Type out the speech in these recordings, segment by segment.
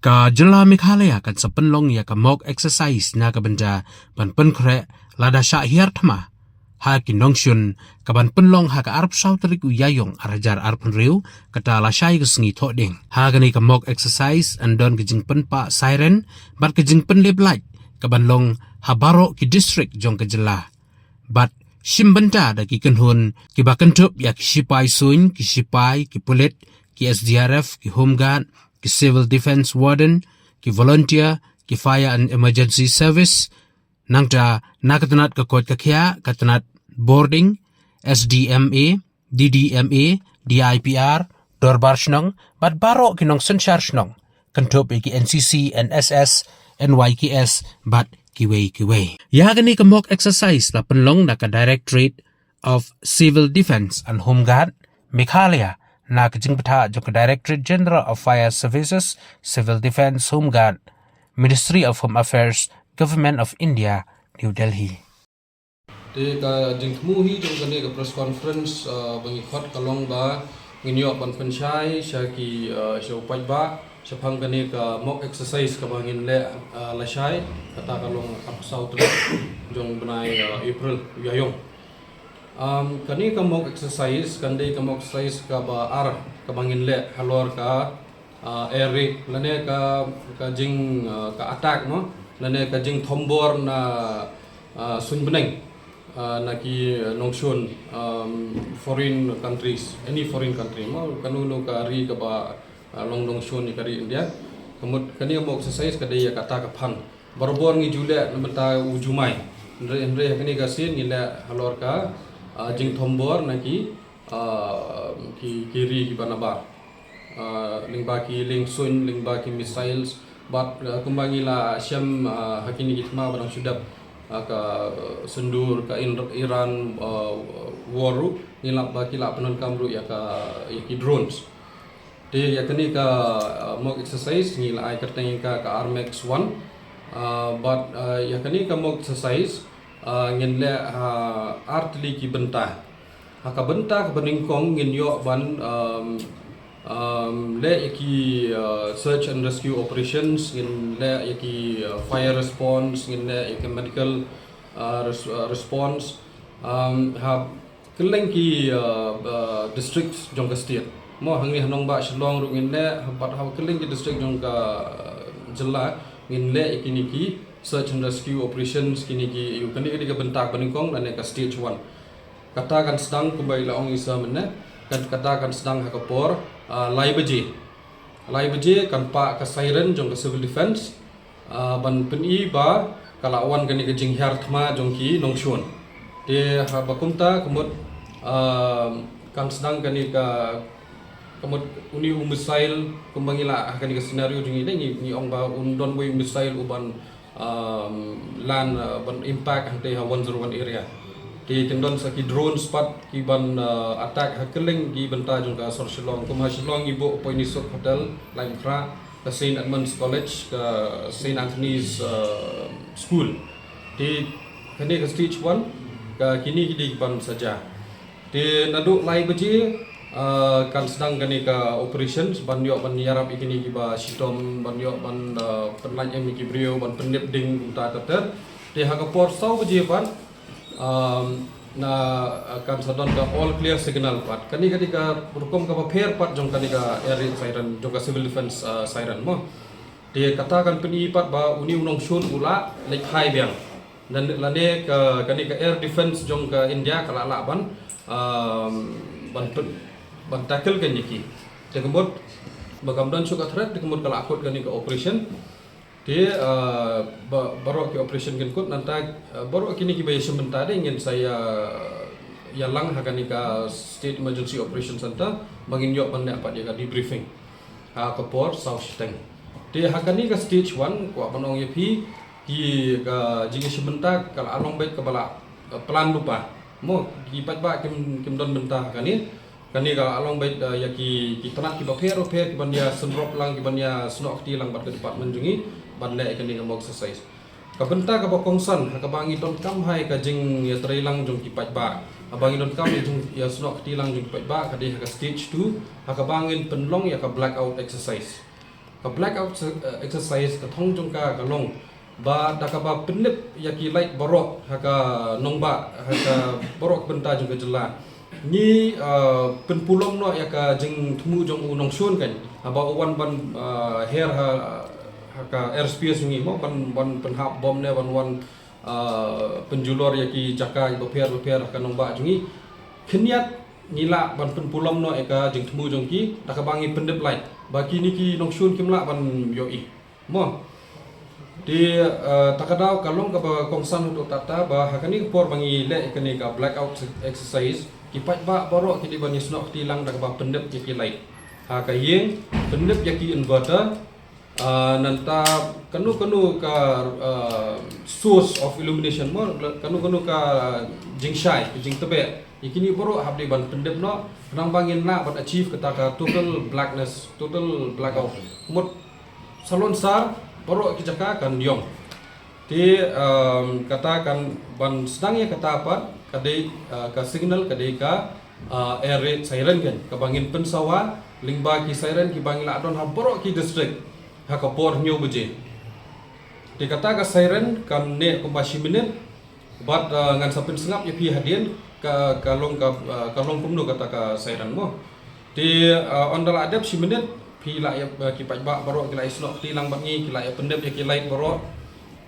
Ka jela Meghalaya kan sa penlong ya ka mock exercise na ka benda ban penkre lada sya hiar thma ha ki nongshun ka ban penlong ha ka arp sautrik uyayong arajar arpun riu kata la syai ka sengi thoding ha gani ka mock exercise andon ka jing penpa siren bat ka jing pen leblaj ka ban long ha baro ki district jong ka jela bat shimbenta da ki kenhun ki bakentup ya ki sipai suin ki sipai ki pulit ki SDRF ki homeguard ki civil defense warden ki volunteer ki fire and emergency service nangta nakatanat ka kot ka kya katanat boarding SDMA DDMA DIPR dorbar shnong bat baro kinong sunshar shnong kantup ki NCC NSS NYKS bat kiway ya gani ka mock exercise la penlong na ka Directorate of Civil Defense and Homeguard Meghalaya na kajing pata jo ka Directorate General of Fire Services Civil Defense Homeguard Ministry of Home Affairs Government of India New Delhi te ka jing thmu hi jong kane ka press conference bangi khot kalong ba nginyo ban panchai sha ki sho pai ba Sapang kani ka mock exercise ka bangin le lasai kata kalong up south jong benai April yayong kani ka mock exercise kandai ka mock exercise ka ba ar ka bangin le halor ka air raid lane ka jing ka attack mo lane ka jing thombor na sun beneng na ki nongshun foreign countries any foreign country mo kanuno ka ri ka ba long shun ni kari India kemud kani mo exercise kadai kata ka phan barbor ngi jule namenta ujumai andre kani ka sin ngila halor ka jing thombor naki ki kiri ki banaba lingba ki ling sun lingba ki missiles bat kumbangi la syam hakini gitma barang sudap ka sendur ka Iran waru ngila baki la penon kamru ya ki drones Di yakni ka mock exercise ni la ai kerteng ka Armex 1 but yakni ka mock exercise ngin le artli ki benta ka benta ka beningkong ngin yo ban le ki search and rescue operations ngin le ki fire response ngin le ki medical response ha keleng ki districts jong ka state mo hangi hanong ba shlong ru ngin le bat ha keling ki district jong ka jela ngin le ikini ki search and rescue operations kini ki yu kani ka bentak beningkong dan ka stage 1 katakan sedang kubai la ong isa menne kan katakan sedang ha kapor lai beje kan pa ka siren jong ka civil defense ban peni ba kalawan kani ka jing hyar thma jong ki nongshun de ha bakumta kumut kan sedang kani ka kamut uni missile kumbangila akan di scenario jungi ni ong ba undon boy missile uban land ban impact hante ha 101 area ki kendon sa ki drone spot ki ban attack hakeling ki benta jung ka sor shillong kuma shillong ibu point isok hotel lain kra ka Saint Edmunds College ka Saint Anthony's school di kene ka stage 1 ka kini ki ban saja di naduk lai beji kan sedang kani ka operations ban yo ban yarap ikini ki ba sitom ban yo ban penlaj em ki brio ban penip ding uta tater de ha ka por sau je ban na kan sadon ka all clear signal pat kani ka rukom ka pair pat jong kani ka air raid siren jong ka civil defense siren mo de katakan peni pat ba uni unong shun ula lek hai biang dan lane ka kani ka air defense jong ka India kala la ban ban tackle kan yaki tekemut bagamdan suka threat tekemut kala akut kan ka operation de baru ki operation kan kut nanta baru kini ki bayar sebentar ingin saya yalang hakan ka state emergency operation center bangin yo banyak pak dia ka debriefing ha ka por south steng de hakan ka stage 1 ko banong yapi ki ka jingi sebentar kala along baik ka bala plan lupa mo ki pat ba kim don bentah kani ka along baik yaki ki tanak ki baper ki bandia senrop lang ki bandia snok ti lang bat ke department jungi ban le kani ka mock exercise ka benta ka bakongsan ka bangi ton kam hai ka jing ya trailang jong ki pat ba abangi don kam jong ya snok ti lang jong pat ba ka de ka stage 2 ka bangin penlong ya ka blackout exercise ka blackout exercise ka thong jong ka long ba dakaba penip yaki light borok haka nongba haka borok benta jong ka jela ni penpulong no yaka jeng temu jong unong shun kan aba wan ban hair haka airspace ngi mo ban penhap bom ne wan penjulor yaki jaka beper haka nongba jongi khniat nila ban penpulong no eka jeng temu jong ki dakabangi pendep light baki ni ki nong shun kimla ban yoi mo di takadau kalong ka kongsan untuk tata bah hakani por bangi le kani ka blackout exercise kipat ba borok ki di bani snok tilang dak ba pendep ki light ha ka yeng pendep yaki inverter nanta kanu ka source of illumination mo kanu ka jingshai jing tebe ikini borok habdi ban pendep no nang bangin na ban achieve kata ka total blackness total blackout mut salon sar borok kijaka kan yong ti katakan ban sedangnya kata apa kadai ka signal kadai ka air raid siren kan kabangin pensawa lingba ki siren ki bangin adon ha borok ki district ha ka por nyu beje ti kata ka siren kan ne kumbashi minit bat ngan sapin sengap ya pi hadien ka kalong kumno kata ka siren mo ti ondal adep si minit pi la ya kipat ba borok ki la isno ti lang bangi ki la ya pendep ya ki light borok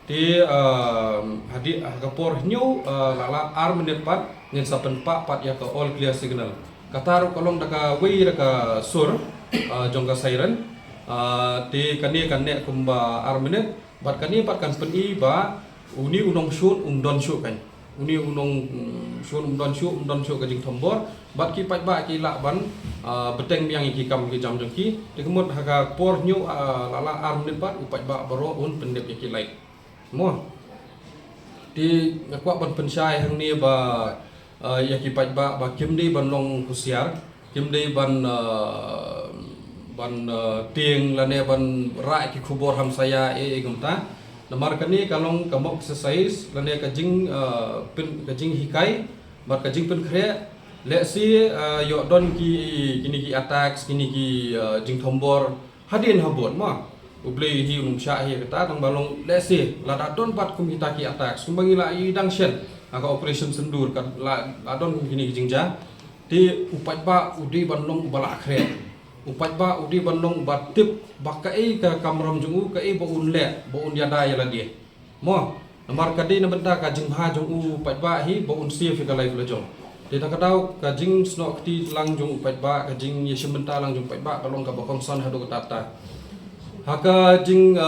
ti hadi kapor nyu lala ar minit pat ngin sapen pat ya ka all clear signal kataru kolong daka wei daka sur jong ka siren ti kani kanne kumba ar minit bat kani pat kan peni ba uni unong shun don shu kan uni unong shun don shu ka jing thombor bat ki pat ba ki la ban beteng yang iki kam ki jam jong ki ti kemut haga por nyu lala ar minit pat upat ba baro un pendep ki light mo ti ngakwa ban pensyai hang ni ba ya ki pat ba kim di ban long kusiar kim di ban tieng lane ban rai ki khubor ham saya gumta namar kani kalong kamok exercise lane ka jing hikai bar ka jing pen khre le si yo don kini ki attacks kini ki jing thombor hadin habot ma ublei hi sya hi kata tang balong le si la don pat kum kita ki attacks kum bangi la i dang shen aka operation sendur kan la don kini ki jingja ti upat ba udi bandong bala khre upat ba udi bandong batip bakai ka kamram jungu ka bo un yada ya la dia mo namar kadi na benda ka jing ha jungu upat ba hi bo un si fi ka life la jong ti ta kadau ka jing snok ti lang jung upat ba ka jing ye shementa lang jung upat ba kalong ka bokong son hadu ka tata haka jing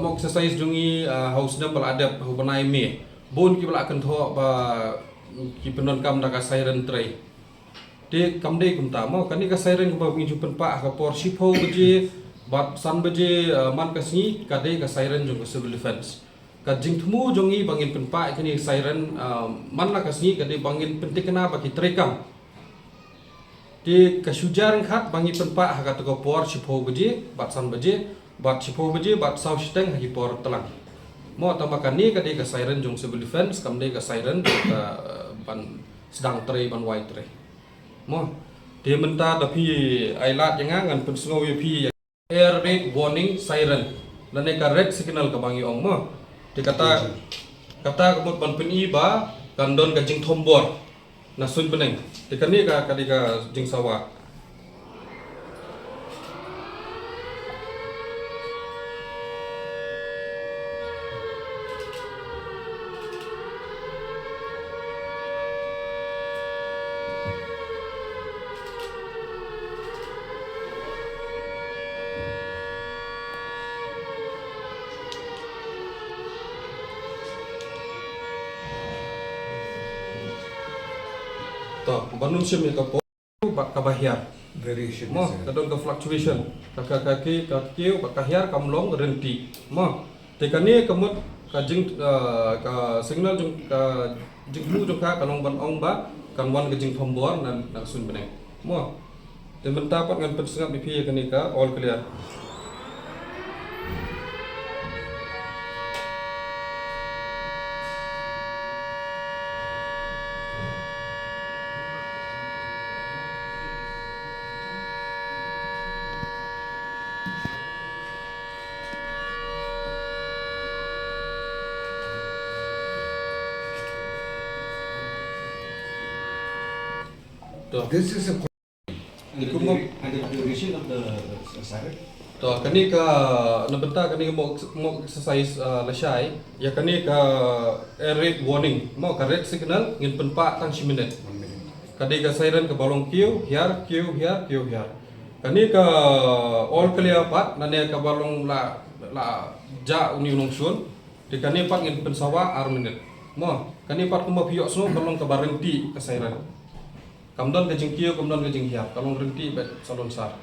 mok exercise jungi haus dam bal adap hu banai me bon ki bala kan tho ba ki penon kam da ka siren trai te kam dei kum ta mo kani ka siren ba mi jupen pa ka por shipho beje bat san beje man ka sni ka dei ka siren jung civil defense ka jing thmu jungi bangin pen pa kani siren man la ka sni ka dei bangin pentikna ba ki trekam ti kasujar khat bangi penpa haga to por shipho beje bat san beje bat shipho beje bat saw steng hagi por telang mo tamakan ni kadi ka siren jong civil defense kam dei ka siren ka ban sedang tre ban white tre mo dia menta tapi ailat yang ngan pensngo pi air raid warning siren lane ka red signal ka bangi ong mo dia kata kemut ban peni ba kandon ka jing thombor na sun beneng tikani ka kadika jing sawa to banun sim ka po ka bahya variation mo kadon ka fluctuation ka kaki ka hiar kamlong renti mo tekani kamut ka jing ka signal jung ka jing lu jung ka kalong ban ong ba kan wan ka jing thombor nan sun beneng mo te mentapat ngan pensengap mi pi kani ka all clear Tuh. This is a Under the duration of the siren. Tuh, kani ka nabenta kani mo exercise lasai, ya kani ka air rate warning, mo ka red signal ngin penpa tang 1 minute. 1 minute. Kani ka siren ka balong queue, here. Kani ka all clear pat, nane ka balong la ja uni nongsun, di kani pat ngin pensawa 1 minute. Mo, kani pat kuma piyok semua balong ka barenti ka siren. Kamdan ka jeng queue, kamdan ka jeng hiar, kalong renti bet salon sar.